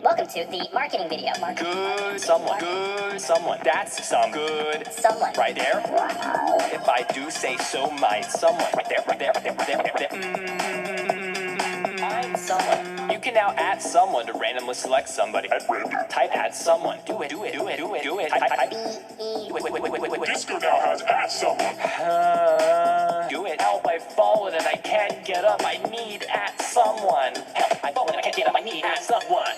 Welcome to the marketing video. Good someone. That's some good Someone. right there. If I do say so, my someone. Right there. I'm someone. You can now add someone to randomly select somebody. Type add someone. Do it. Type. Disco now has add someone. Do it. Help, I've fallen and I can't get up. I need at someone. Help, I've fallen and I can't get up. I need at someone.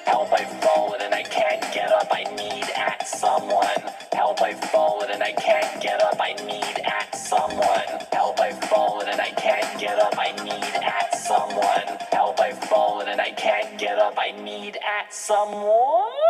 Help, I've fallen and I can't get up. I need at someone. Help, I've fallen and I can't get up. I need at someone. Help, I've fallen and I can't get up. I need at someone. Help, I've fallen and I can't get up. I need at someone.